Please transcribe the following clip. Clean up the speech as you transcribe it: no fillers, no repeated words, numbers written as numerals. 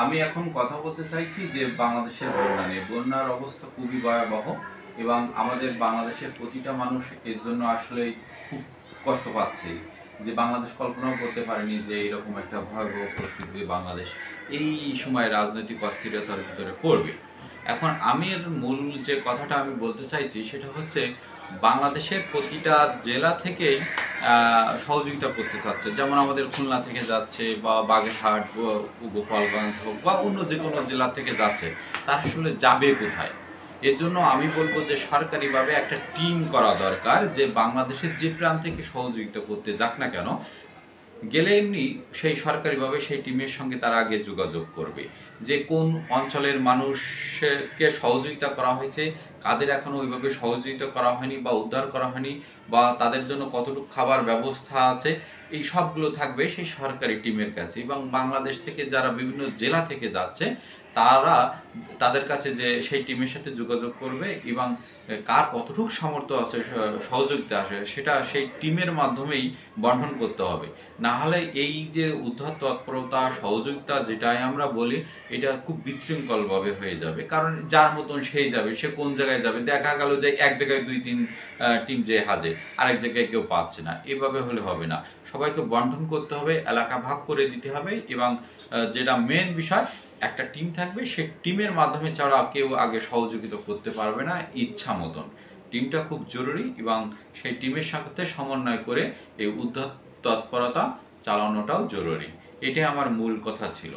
আমি এখন কথা বলতে চাইছি যে বাংলাদেশের বন্যা নিয়ে। বন্যার অবস্থা খুবই ভয়াবহ এবং আমাদের বাংলাদেশের প্রতিটা মানুষ এর জন্য আসলে খুব কষ্ট পাচ্ছে। যে বাংলাদেশ কল্পনাও করতে পারেনি যে এরকম একটা ভয়াবহ পরিস্থিতিতে বাংলাদেশ এই সময় রাজনৈতিক অস্থিরতার ভিতরে পড়বে। এখন আমি এর মূল যে কথাটা আমি বলতে চাইছি সেটা হচ্ছে বাংলাদেশের প্রতিটা জেলা থেকেই সহযোগিতা করতে চাচ্ছে। যেমন আমাদের খুলনা থেকে যাচ্ছে বা বাগেরহাট, গোপালগঞ্জ হোক বা অন্য যে কোনো জেলা থেকে যাচ্ছে, তারা আসলে যাবে কোথায়? এর জন্য আমি বলবো যে সরকারিভাবে একটা টিম করা দরকার, যে বাংলাদেশের যে প্রান্ত থেকে সহযোগিতা করতে যাক না কেন, গেলে এমনি সেই সরকারিভাবে সেই টিমের সঙ্গে তারা আগে যোগাযোগ করবে যে কোন অঞ্চলের মানুষকে সহযোগিতা করা হয়েছে, কাদের এখনো ওইভাবে সহযোগিতা করা হয়নি বা উদ্ধার করা হয়নি, বা তাদের জন্য কতটুকু খাবার ব্যবস্থা আছে। এই সবগুলো থাকবে সেই সরকারি টিমের কাছে, এবং বাংলাদেশ থেকে যারা বিভিন্ন জেলা থেকে যাচ্ছে তারা তাদের কাছে যে সেই টিমের সাথে যোগাযোগ করবে, এবং কার কতটুকু সামর্থ্য আছে সহযোগিতা আসে সেটা সেই টিমের মাধ্যমেই বন্টন করতে হবে। না হলে এই যে উদ্ধার তৎপরতা সহযোগিতা যেটাই আমরা বলি, এটা খুব বিশৃঙ্খলভাবে হয়ে যাবে। কারণ যার মতন সেই যাবে, সে কোন জায়গায় যাবে, দেখা গেল যে এক জায়গায় ২-৩ টিম যে হাজির, আরেক জায়গায় কেউ পাচ্ছে না। এভাবে হলে হবে না, সবাইকে বন্টন করতে হবে, এলাকা ভাগ করে দিতে হবে, এবং যেটা মেন বিষয়, একটা টিম থাকবে, সে টিমের মাধ্যমে ছাড়া কেউ আগে সহযোগিতা করতে পারবে না ইচ্ছা মতন। টিমটা খুব জরুরি, এবং সেই টিমের সাথে সমন্বয় করে এই উদ্ধার তৎপরতা চালানোটাও জরুরি। এটাই আমার মূল কথা ছিল।